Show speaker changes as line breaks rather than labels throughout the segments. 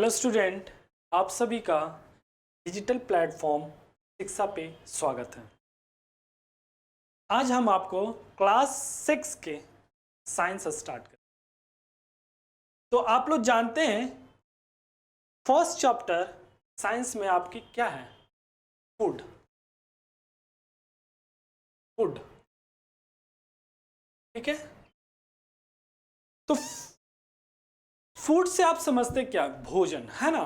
Hello student, आप सभी का डिजिटल प्लेटफॉर्म शिक्षा पे स्वागत है। आज हम आपको क्लास 6 के साइंस स्टार्ट करें। तो आप लोग जानते हैं फर्स्ट चैप्टर साइंस में आपकी क्या है? फूड। फूड, ठीक है। तो फूड से आप समझते क्या? भोजन, है ना।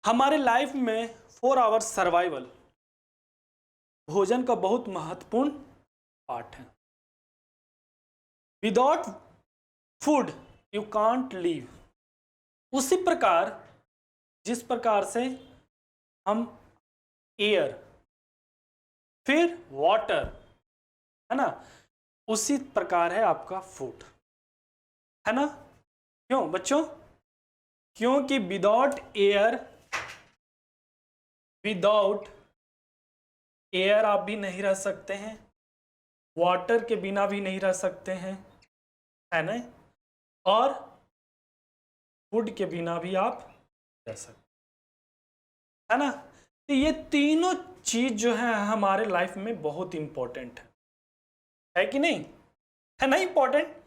हमारे लाइफ में 4 आवर्स सर्वाइवल भोजन का बहुत महत्वपूर्ण पार्ट है। Without food you can't live. उसी प्रकार जिस प्रकार से हम एयर, फिर वाटर, है ना, उसी प्रकार है आपका फूड, है ना। क्यों बच्चों? क्योंकि विदाउट एयर आप भी नहीं रह सकते हैं, वाटर के बिना भी नहीं रह सकते हैं, है ना, और फूड के बिना भी आप रह सकते, है ना। तो ये तीनों चीज जो है हमारे लाइफ में बहुत इंपॉर्टेंट है कि नहीं? है ना, इंपॉर्टेंट।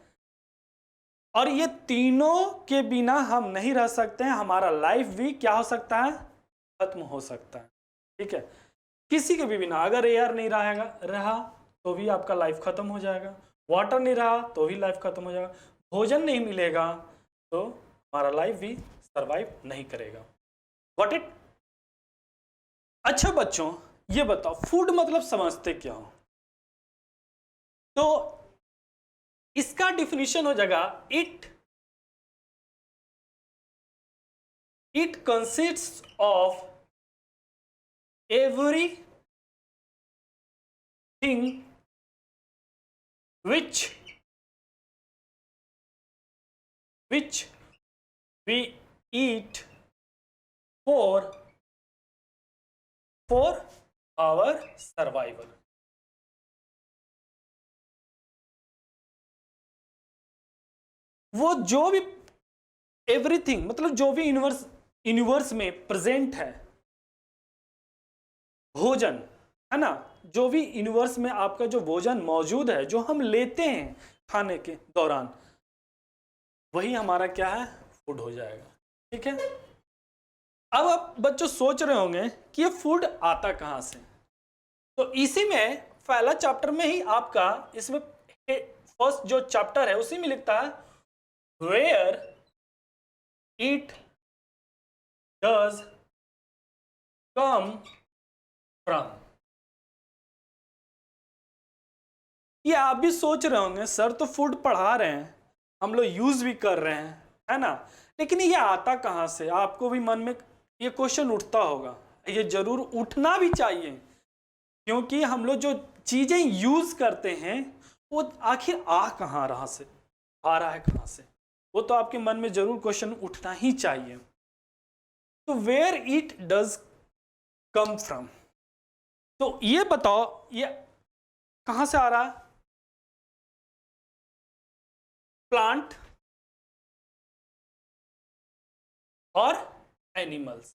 और ये तीनों के बिना हम नहीं रह सकते हैं। हमारा लाइफ भी क्या हो सकता है? खत्म हो सकता है, ठीक है। किसी के भी बिना, अगर एयर नहीं रहा तो भी आपका लाइफ खत्म हो जाएगा, वाटर नहीं रहा तो भी लाइफ खत्म हो जाएगा, भोजन नहीं मिलेगा तो हमारा लाइफ भी सरवाइव नहीं करेगा। Got it? अच्छा बच्चों, ये बताओ फूड मतलब समझते क्या हो? तो इसका डिफिनीशन हो जाएगा, it consists of everything which we eat for our survival। वो जो भी एवरीथिंग मतलब जो भी यूनिवर्स में प्रेजेंट है, भोजन, है ना, जो भी यूनिवर्स में आपका जो भोजन मौजूद है, जो हम लेते हैं खाने के दौरान, वही हमारा क्या है? फूड हो जाएगा, ठीक है। अब आप बच्चों सोच रहे होंगे कि ये फूड आता कहां से। तो इसी में पहला चैप्टर में ही आपका, इसमें फर्स्ट जो चैप्टर है उसी में लिखता है, where it does come from. ये आप भी सोच रहे होंगे सर तो फूड पढ़ा रहे हैं, हम लोग यूज भी कर रहे हैं, है ना, लेकिन ये आता कहां से? आपको भी मन में ये क्वेश्चन उठता होगा। ये जरूर उठना भी चाहिए, क्योंकि हम लोग जो चीजें यूज करते हैं वो आखिर कहां रहा से आ रहा है, कहां से, वो तो आपके मन में जरूर क्वेश्चन उठना ही चाहिए। तो where it does come from, तो ये बताओ ये कहां से आ रहा है? प्लांट और एनिमल्स,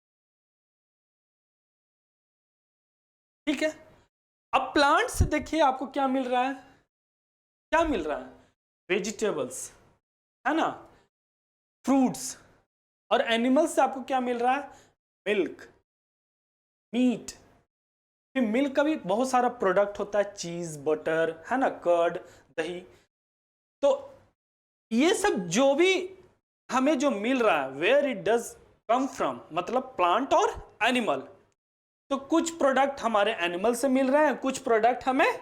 ठीक है। अब प्लांट से देखिए आपको क्या मिल रहा है? क्या मिल रहा है? वेजिटेबल्स, है ना, फ्रूट्स। और एनिमल्स से आपको क्या मिल रहा है? Milk, meet. फिर मिल्क का भी बहुत सारा प्रोडक्ट होता है, चीज, बटर, है ना, कर्ड, दही। तो ये सब जो भी हमें जो मिल रहा है, where it does come from मतलब प्लांट और एनिमल। तो कुछ प्रोडक्ट हमारे एनिमल से मिल रहे हैं, कुछ प्रोडक्ट हमें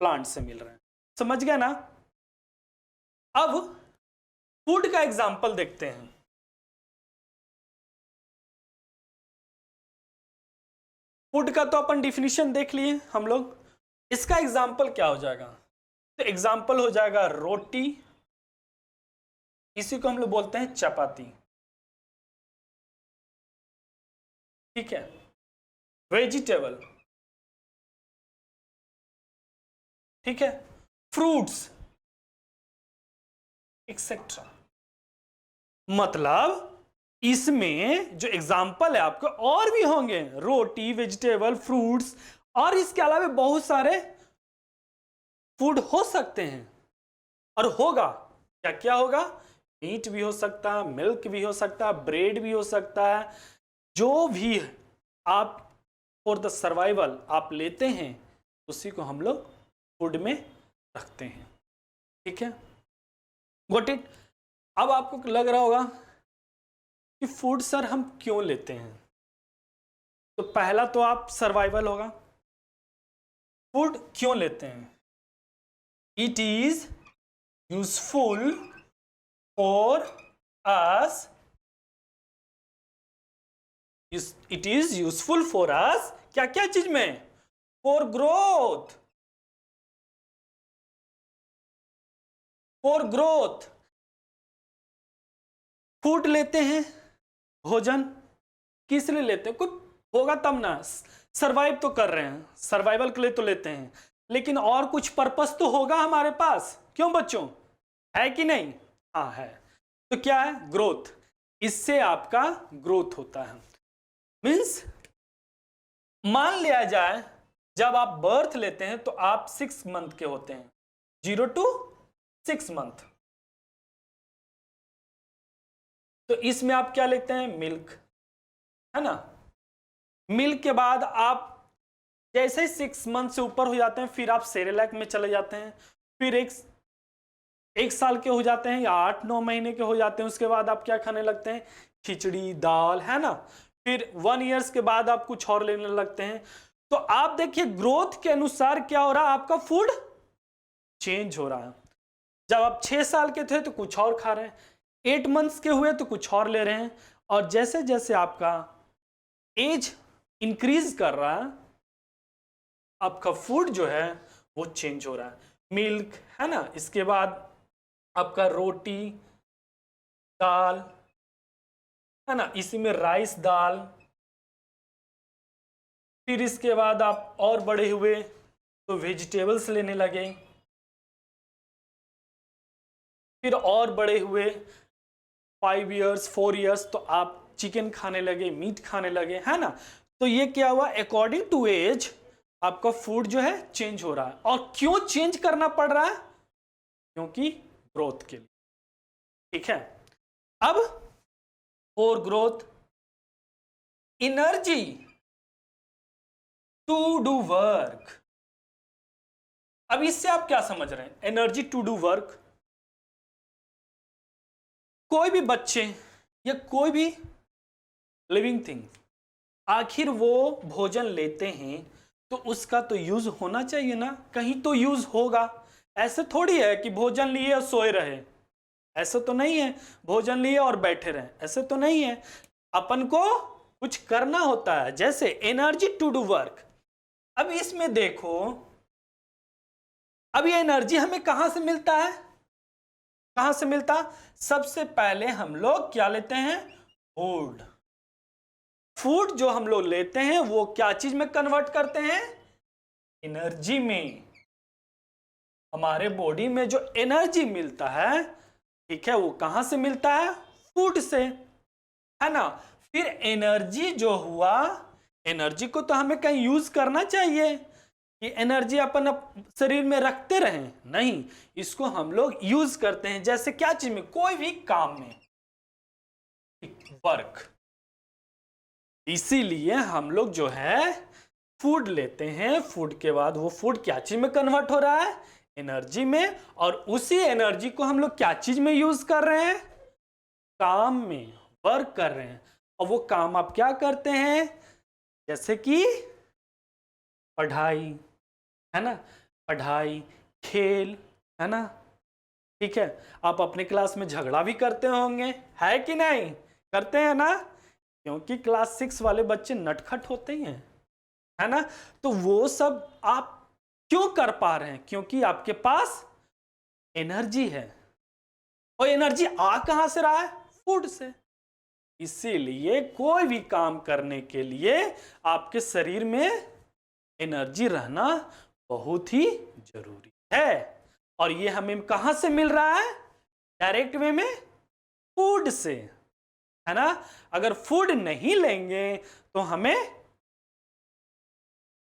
प्लांट से मिल रहे हैं। समझ गया ना? अब फूड का एग्जांपल देखते हैं। फूड का तो अपन डिफिनीशन देख लिए हम लोग, इसका एग्जाम्पल क्या हो जाएगा? तो एग्जाम्पल हो जाएगा रोटी, इसी को हम लोग बोलते हैं चपाती, ठीक है। वेजिटेबल, ठीक है, फ्रूट्स एक्सेट्रा। मतलब इसमें जो एग्जाम्पल है आपके और भी होंगे, रोटी, वेजिटेबल, फ्रूट्स, और इसके अलावा बहुत सारे फूड हो सकते हैं। और होगा क्या क्या होगा, मीट भी हो सकता है, मिल्क भी हो सकता है, ब्रेड भी हो सकता है, जो भी आप फॉर द सर्वाइवल आप लेते हैं उसी को हम लोग फूड में रखते हैं। ठीक है, गॉट इट। अब आपको लग रहा होगा कि फूड सर हम क्यों लेते हैं, तो पहला तो आप सर्वाइवल होगा। फूड क्यों लेते हैं, it is useful for us, it is useful for us, क्या क्या चीज में, for growth, for growth. Food लेते हैं, भोजन किस लिए लेते हैं, कुछ होगा तब ना, सरवाइव तो कर रहे हैं, सर्वाइवल के लिए तो लेते हैं, लेकिन और कुछ पर्पस तो होगा हमारे पास, क्यों बच्चों, है कि नहीं, हाँ है। तो क्या है, ग्रोथ, इससे आपका ग्रोथ होता है। मीन्स मान लिया जाए जब आप बर्थ लेते हैं तो आप 6 मंथ के होते हैं, 0 to 6 मंथ, तो इसमें आप क्या लेते हैं, मिल्क, है ना। मिल्क के बाद आप जैसे ही 6 मंथ से ऊपर हो जाते हैं फिर आप सेरेलैक में चले जाते हैं, फिर एक साल के हो जाते हैं या 8-9 महीने के हो जाते हैं, उसके बाद आप क्या खाने लगते हैं, खिचड़ी दाल, है ना। फिर 1 ईयर्स के बाद आप कुछ और लेने लगते हैं। तो आप देखिए ग्रोथ के अनुसार क्या हो रहा है, आपका फूड चेंज हो रहा है। जब आप 6 साल के थे तो कुछ और खा रहे हैं, 8 मंथ्स के हुए तो कुछ और ले रहे हैं, और जैसे जैसे आपका एज इंक्रीज कर रहा है आपका फूड जो है वो चेंज हो रहा है। मिल्क, है ना, इसके बाद आपका रोटी दाल, है ना, इसी में राइस दाल, फिर इसके बाद आप और बड़े हुए तो वेजिटेबल्स लेने लगे, फिर और बड़े हुए 5 इयर्स 4 इयर्स तो आप चिकन खाने लगे, मीट खाने लगे, है ना। तो ये क्या हुआ, अकॉर्डिंग टू एज आपका फूड जो है चेंज हो रहा है। और क्यों चेंज करना पड़ रहा है, क्योंकि ग्रोथ के लिए। ठीक है, अब for growth, energy to do work. अब इससे आप क्या समझ रहे हैं, एनर्जी टू डू वर्क, कोई भी बच्चे या कोई भी लिविंग थिंग आखिर वो भोजन लेते हैं तो उसका तो यूज होना चाहिए ना, कहीं तो यूज होगा। ऐसे थोड़ी है कि भोजन लिए और सोए रहे, ऐसा तो नहीं है, भोजन लिए और बैठे रहे, ऐसे तो नहीं है। अपन को कुछ करना होता है, जैसे एनर्जी टू डू वर्क। अब इसमें देखो, अब ये एनर्जी हमें कहां से मिलता है, कहां से मिलता, सबसे पहले हम लोग क्या लेते हैं, फूड। फूड जो हम लोग लेते हैं वो क्या चीज में कन्वर्ट करते हैं, एनर्जी में। हमारे बॉडी में जो एनर्जी मिलता है, ठीक है, वो कहां से मिलता है, फूड से, है ना। फिर एनर्जी जो हुआ, एनर्जी को तो हमें कहीं यूज करना चाहिए कि एनर्जी अपन शरीर में रखते रहें, नहीं, इसको हम लोग यूज करते हैं, जैसे क्या चीज में, कोई भी काम में, वर्क। इसीलिए हम लोग जो है फूड लेते हैं, फूड के बाद वो फूड क्या चीज में कन्वर्ट हो रहा है, एनर्जी में, और उसी एनर्जी को हम लोग क्या चीज में यूज कर रहे हैं, काम में, वर्क कर रहे हैं। और वो काम आप क्या करते हैं, जैसे कि पढ़ाई, है ना, पढ़ाई, खेल, है ना। ठीक है, आप अपने क्लास में झगड़ा भी करते होंगे, है कि नहीं, करते हैं ना, क्योंकि क्लास 6 वाले बच्चे नटखट होते ही हैं, है ना। तो वो सब आप क्यों कर पा रहे हैं, क्योंकि आपके पास एनर्जी है, और एनर्जी आ कहां से रहा है, फूड से। इसीलिए कोई भी काम करने के लिए आपके शरीर में एनर्जी रहना बहुत ही जरूरी है। और ये हमें कहां से मिल रहा है, डायरेक्ट वे में फूड से, है ना। अगर फूड नहीं लेंगे तो हमें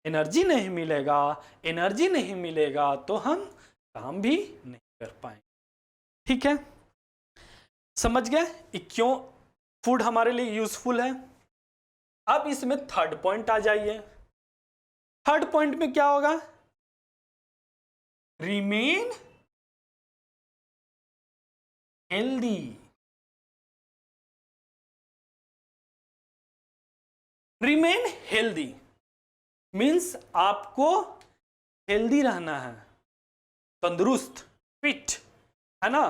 एनर्जी नहीं मिलेगा, एनर्जी नहीं मिलेगा तो हम काम भी नहीं कर पाएंगे। ठीक है, समझ गए क्यों फूड हमारे लिए यूजफुल है। अब इसमें थर्ड पॉइंट आ जाइए। थर्ड पॉइंट में क्या होगा, remain healthy. Remain healthy means आपको हेल्दी रहना है, तंदुरुस्त, फिट, है ना।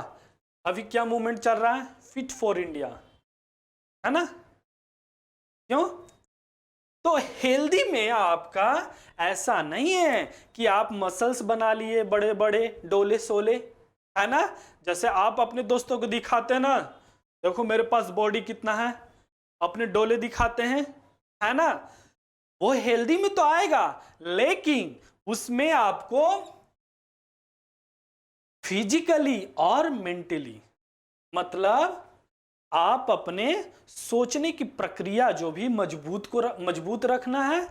अभी क्या मूवमेंट चल रहा है, फिट फॉर इंडिया, है ना। क्यों, तो हेल्दी में आपका ऐसा नहीं है कि आप मसल्स बना लिए बड़े बड़े डोले सोले, है ना। जैसे आप अपने दोस्तों को दिखाते हैं ना, देखो मेरे पास बॉडी कितना है, अपने डोले दिखाते हैं, है ना। वो हेल्दी में तो आएगा, लेकिन उसमें आपको फिजिकली और मेंटली, मतलब आप अपने सोचने की प्रक्रिया जो भी मजबूत रखना है,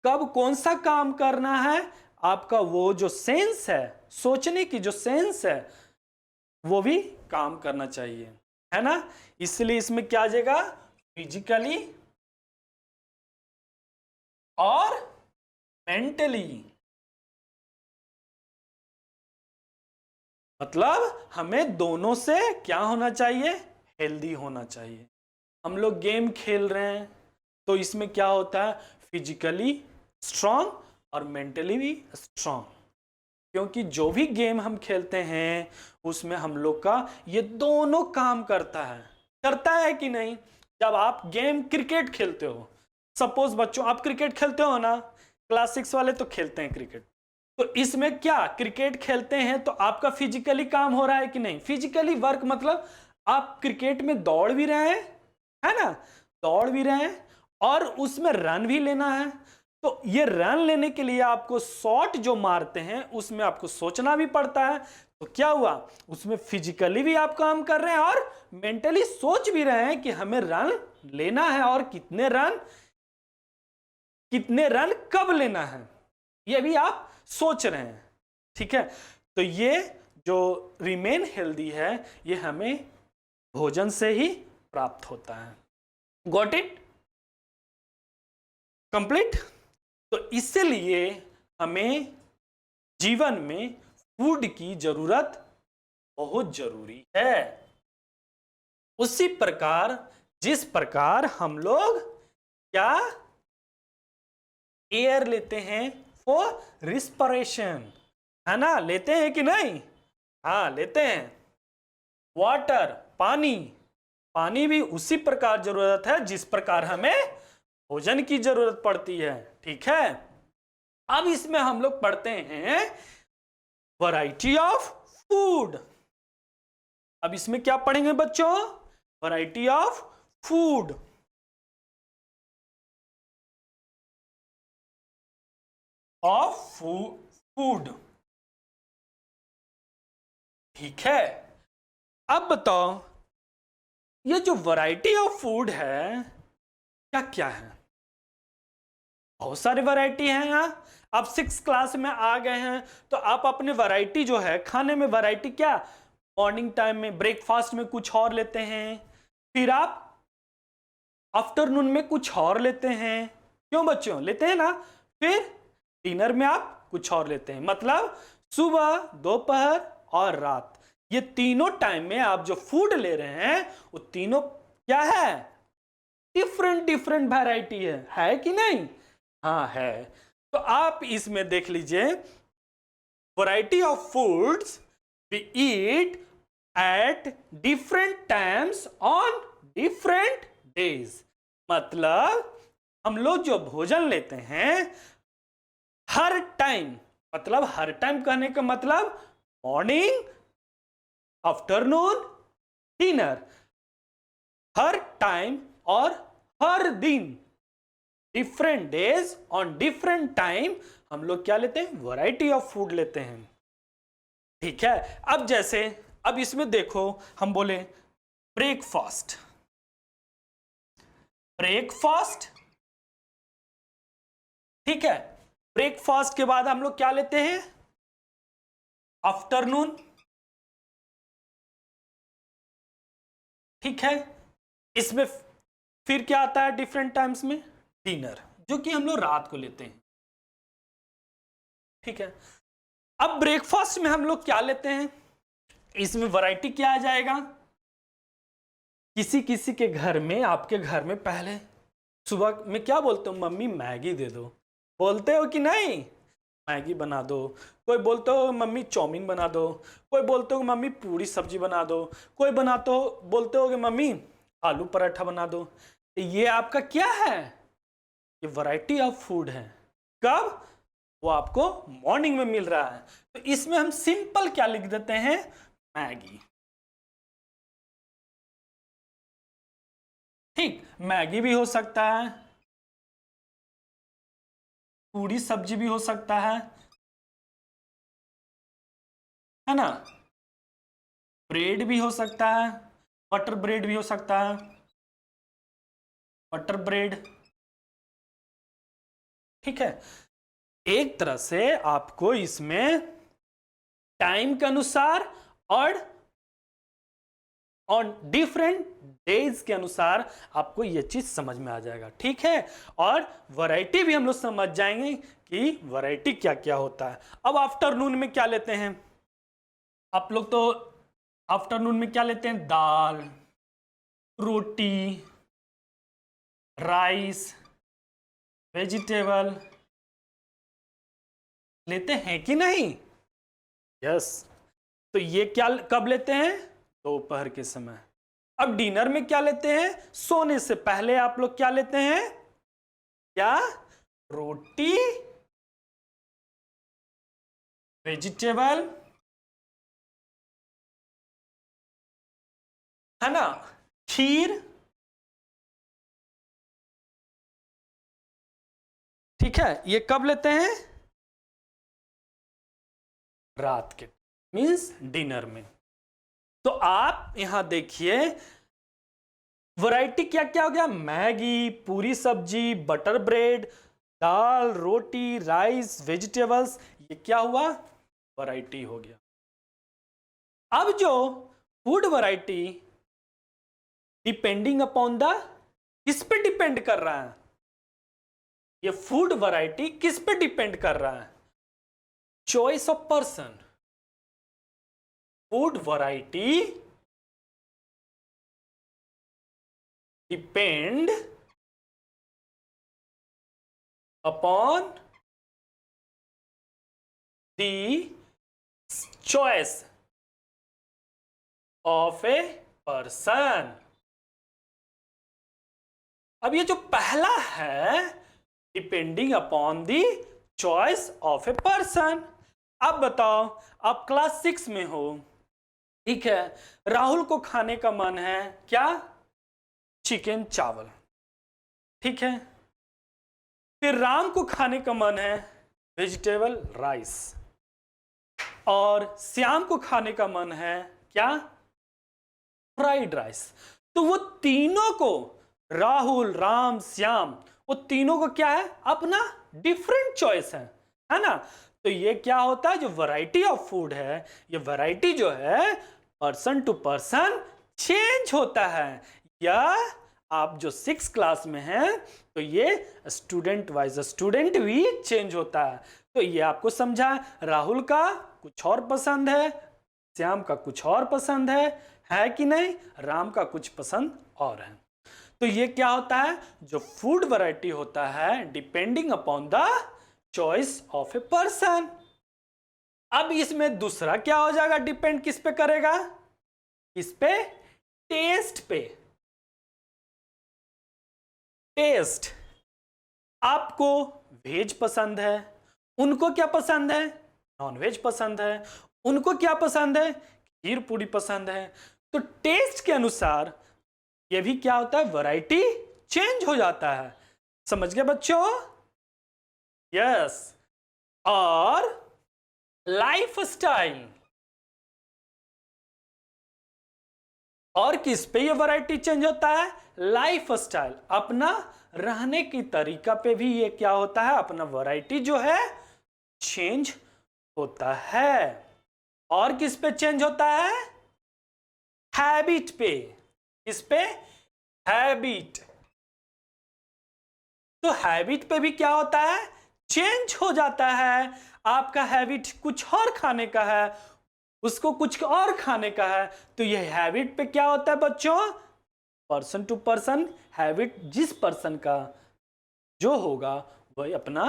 कब कौन सा काम करना है, आपका वो जो सेंस है, सोचने की जो सेंस है, वो भी काम करना चाहिए, है ना। इसलिए इसमें क्या आ जाएगा, फिजिकली और मेंटली, मतलब हमें दोनों से क्या होना चाहिए, हेल्दी होना चाहिए। हम लोग गेम खेल रहे हैं तो इसमें क्या होता है, फिजिकली स्ट्रांग और मेंटली भी स्ट्रांग, क्योंकि जो भी गेम हम खेलते हैं उसमें हम लोग का ये दोनों काम करता है कि नहीं। जब आप गेम क्रिकेट खेलते हो, सपोज बच्चों आप क्रिकेट खेलते हो ना, क्लास 6 वाले तो खेलते हैं क्रिकेट, तो इसमें क्या, क्रिकेट खेलते हैं तो आपका फिजिकली काम हो रहा है कि नहीं, फिजिकली वर्क, मतलब आप क्रिकेट में दौड़ भी रहे हैं, है ना, दौड़ भी रहे हैं और उसमें रन भी लेना है। तो ये रन लेने के लिए आपको शॉट जो मारते हैं उसमें आपको सोचना भी पड़ता है। तो क्या हुआ, उसमें फिजिकली भी आप काम कर रहे हैं और मेंटली सोच भी रहे हैं कि हमें रन लेना है और कितने रन कब लेना है, ये भी आप सोच रहे हैं। ठीक है, तो ये जो रिमेन हेल्दी है ये हमें भोजन से ही प्राप्त होता है। Got it, complete. तो इसलिए हमें जीवन में फूड की जरूरत बहुत जरूरी है। उसी प्रकार जिस प्रकार हम लोग क्या एयर लेते हैं फॉर रिस्पिरेशन, है ना, लेते हैं कि नहीं, हाँ लेते हैं। वाटर, पानी भी उसी प्रकार जरूरत है जिस प्रकार हमें भोजन की जरूरत पड़ती है। ठीक है, अब इसमें हम लोग पढ़ते हैं वैरायटी ऑफ फूड। अब इसमें क्या पढ़ेंगे बच्चों, वैरायटी ऑफ फूड। फूड, ठीक है। अब बताओ ये जो वैरायटी ऑफ फूड है क्या क्या है, बहुत सारी वैरायटी है। यहाँ आप 6 क्लास में आ गए हैं तो आप अपने वैरायटी जो है खाने में, वैरायटी क्या, मॉर्निंग टाइम में ब्रेकफास्ट में कुछ और लेते हैं, फिर आप आफ्टरनून में कुछ और लेते हैं, क्यों बच्चों लेते हैं ना, फिर डिनर में आप कुछ और लेते हैं, मतलब सुबह, दोपहर और रात, ये तीनों टाइम में आप जो फूड ले रहे हैं वो तीनों क्या है, डिफरेंट वैरायटी है कि नहीं, हाँ है। तो आप इसमें देख लीजिए, variety of foods we eat at different times on different days, मतलब हम लोग जो भोजन लेते हैं हर टाइम, मतलब हर टाइम कहने का मतलब मॉर्निंग, आफ्टरनून, डिनर, हर टाइम और हर दिन, different days on different time हम लोग क्या लेते हैं, वैरायटी ऑफ फूड लेते हैं। ठीक है, अब जैसे अब इसमें देखो हम बोले ब्रेकफास्ट, ब्रेकफास्ट, ठीक है। ब्रेकफास्ट के बाद हम लोग क्या लेते हैं? आफ्टरनून, ठीक है। इसमें फिर क्या आता है डिफरेंट टाइम्स में? डिनर, जो कि हम लोग रात को लेते हैं, ठीक है। अब ब्रेकफास्ट में हम लोग क्या लेते हैं? इसमें वैरायटी क्या आ जाएगा? किसी किसी के घर में, आपके घर में पहले सुबह में क्या बोलते हो? मम्मी मैगी दे दो, बोलते हो कि नहीं? मैगी बना दो। कोई बोलते हो मम्मी चाउमीन बना दो, कोई बोलते हो मम्मी पूरी सब्जी बना दो, कोई बनाते हो बोलते हो कि मम्मी आलू पराठा बना दो। तो ये आपका क्या है? ये वैरायटी ऑफ फूड है। कब? वो आपको मॉर्निंग में मिल रहा है, तो इसमें हम सिंपल क्या लिख देते हैं? मैगी, ठीक। मैगी भी हो सकता है, पूरी सब्जी भी हो सकता है ना? ब्रेड भी हो सकता है, बटर ब्रेड भी हो सकता है, बटर ब्रेड, ठीक है। एक तरह से आपको इसमें टाइम के अनुसार और ऑन डिफरेंट डेज के अनुसार आपको यह चीज समझ में आ जाएगा, ठीक है। और वैरायटी भी हम लोग समझ जाएंगे कि वैरायटी क्या क्या होता है। अब आफ्टरनून में क्या लेते हैं आप लोग? तो आफ्टरनून में क्या लेते हैं? दाल, रोटी, राइस, वेजिटेबल लेते हैं कि नहीं? यस। तो ये क्या कब लेते हैं? दोपहर के समय। अब डिनर में क्या लेते हैं? सोने से पहले आप लोग क्या लेते हैं? क्या? रोटी, वेजिटेबल, है ना, खीर, ठीक है। ये कब लेते हैं? रात के, मींस डिनर में। तो आप यहां देखिए वैरायटी क्या क्या हो गया? मैगी, पूरी सब्जी, बटर ब्रेड, दाल, रोटी, राइस, वेजिटेबल्स, ये क्या हुआ? वैरायटी हो गया। अब जो food variety depending upon the, किस पे डिपेंड कर रहा है? ये फूड वैरायटी किस पे डिपेंड कर रहा है? Choice of person. Food variety depend upon the choice of a person. अब ये जो पहला है depending upon the choice of a person. अब बताओ, आप क्लास 6 में हो, ठीक है। राहुल को खाने का मन है क्या? चिकन चावल, ठीक है। फिर राम को खाने का मन है वेजिटेबल राइस, और श्याम को खाने का मन है क्या? Fried rice. तो वो तीनों को, राहुल, राम, श्याम, वो तीनों को क्या है? अपना डिफरेंट चॉइस है ना? तो ये क्या होता है? जो वैरायटी ऑफ फूड है, ये वैरायटी जो है पर्सन टू पर्सन चेंज होता है। या आप जो 6 क्लास में हैं तो ये स्टूडेंट वाइज स्टूडेंट भी चेंज होता है। तो ये आपको समझा, राहुल का कुछ और पसंद है, श्याम का कुछ और पसंद है कि नहीं? राम का कुछ पसंद और है। तो ये क्या होता है? जो फूड वैरायटी होता है depending upon the choice of a person. अब इसमें दूसरा क्या हो जाएगा? डिपेंड किस पे करेगा? किस पे? टेस्ट पे। टेस्ट। आपको वेज पसंद है, उनको क्या पसंद है? नॉन वेज पसंद है। उनको क्या पसंद है? खीर पूरी पसंद है। तो टेस्ट के अनुसार ये भी क्या होता है? वैरायटी चेंज हो जाता है। समझ गए बच्चों? यस। और लाइफ स्टाइल, और किस पे ये वैरायटी चेंज होता है? लाइफ स्टाइल, अपना रहने की तरीका पे भी ये क्या होता है? अपना वैरायटी जो है चेंज होता है। और किस पे चेंज होता है? हैबिट पे। किस पे? हैबिट। तो हैबिट पे भी क्या होता है? चेंज हो जाता है। आपका हैबिट कुछ और खाने का है, उसको कुछ और खाने का है, तो ये हैबिट पे क्या होता है बच्चों? पर्सन टू पर्सन हैबिट, जिस पर्सन का जो होगा वही अपना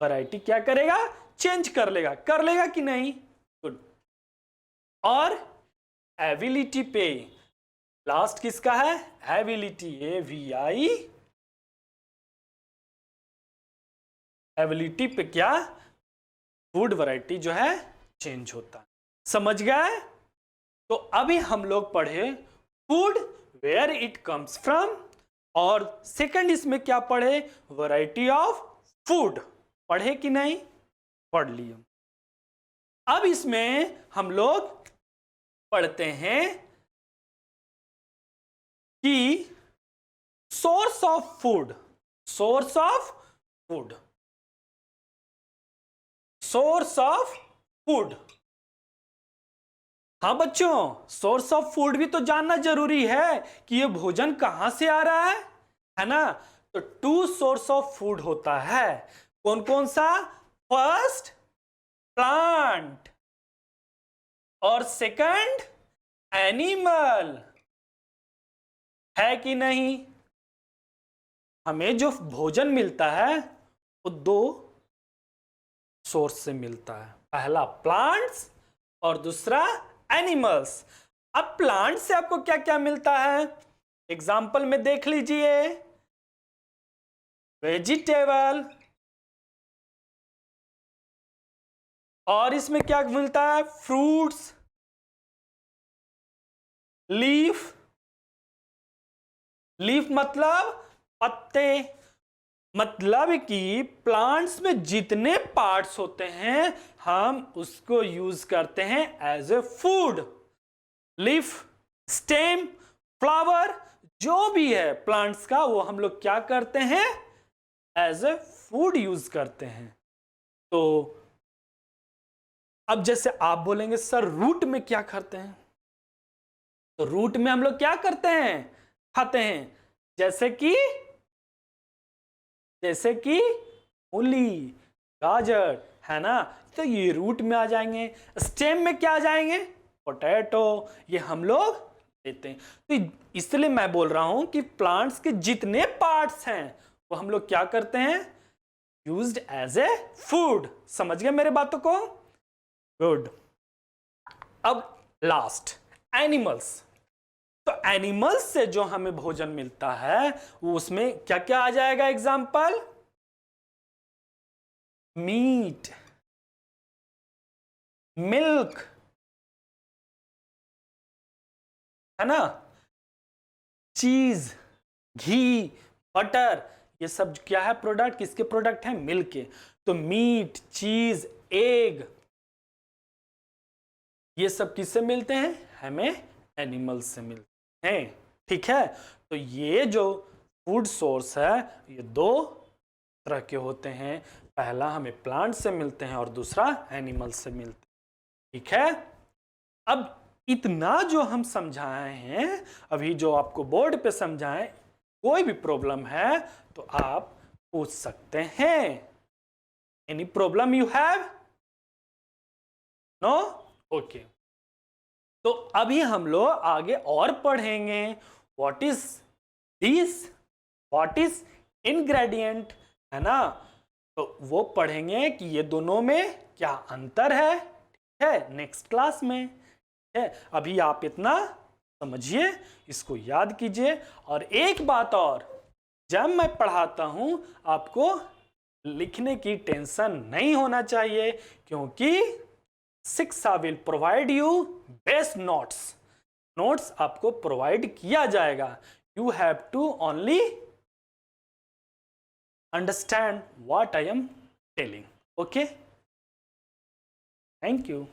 वैरायटी क्या करेगा? चेंज कर लेगा कि नहीं? गुड। और एबिलिटी पे लास्ट किसका है? Ability, AVI। एबिलिटी पे क्या? फूड वैरायटी जो है चेंज होता है। समझ गए? तो अभी हम लोग पढ़े food where it comes from, और सेकंड इसमें क्या पढ़े? Variety of food. पढ़े कि नहीं? पढ़ लिए। अब इसमें हम लोग पढ़ते हैं कि source of food. Source of food, source of food. हाँ बच्चों, सोर्स ऑफ फूड भी तो जानना जरूरी है कि ये भोजन कहां से आ रहा है ना? तो 2 सोर्स ऑफ फूड होता है। कौन कौन सा? फर्स्ट प्लांट, और सेकंड एनिमल। है कि नहीं? हमें जो भोजन मिलता है वो 2 सोर्स से मिलता है। पहला प्लांट्स और दूसरा एनिमल्स। अब प्लांट से आपको क्या क्या मिलता है? एग्जाम्पल में देख लीजिए, वेजिटेबल, और इसमें क्या मिलता है? Fruits, leaf. लीफ मतलब पत्ते। मतलब कि प्लांट्स में जितने पार्ट्स होते हैं हम उसको यूज करते हैं as a food. Leaf, stem, flower, जो भी है प्लांट्स का, वो हम लोग क्या करते हैं? एज ए फूड यूज करते हैं। तो अब जैसे आप बोलेंगे सर रूट में क्या करते हैं? तो रूट में हम लोग क्या करते हैं? खाते हैं। जैसे कि मूली, गाजर, है ना? तो ये रूट में आ जाएंगे। स्टेम में क्या आ जाएंगे? पोटैटो। ये हम लोग लेते हैं। तो इसलिए मैं बोल रहा हूं कि प्लांट्स के जितने पार्ट्स हैं वो हम लोग क्या करते हैं? Used as a food. समझ गए मेरे बातों को? गुड। अब लास्ट एनिमल्स। तो एनिमल्स से जो हमें भोजन मिलता है वो उसमें क्या क्या आ जाएगा? एग्जाम्पल, मीट, मिल्क, है ना? चीज, घी, बटर, ये सब क्या है? प्रोडक्ट। किसके प्रोडक्ट है? मिल्क के। तो मीट, चीज, एग, ये सब किससे मिलते हैं? हमें एनिमल्स से मिलते हैं। ठीक है? तो ये जो फूड सोर्स है ये 2 तरह के होते हैं। पहला हमें प्लांट से मिलते हैं और दूसरा एनिमल से मिलते हैं। ठीक है? अब इतना जो हम समझाए हैं, अभी जो आपको बोर्ड पे समझाएं, कोई भी प्रॉब्लम है तो आप पूछ सकते हैं। Any problem you have? No? Okay. तो अभी हम लोग आगे और पढ़ेंगे what is this, what is ingredient, है ना? तो वो पढ़ेंगे कि ये दोनों में क्या अंतर है। ठीक है? नेक्स्ट क्लास में। है, अभी आप इतना समझिए, इसको याद कीजिए। और एक बात और, जब मैं पढ़ाता हूं आपको लिखने की टेंशन नहीं होना चाहिए, क्योंकि Shiksha will provide you best notes. Notes आपको प्रोवाइड किया जाएगा। You have to only understand what I am telling. Okay, thank you.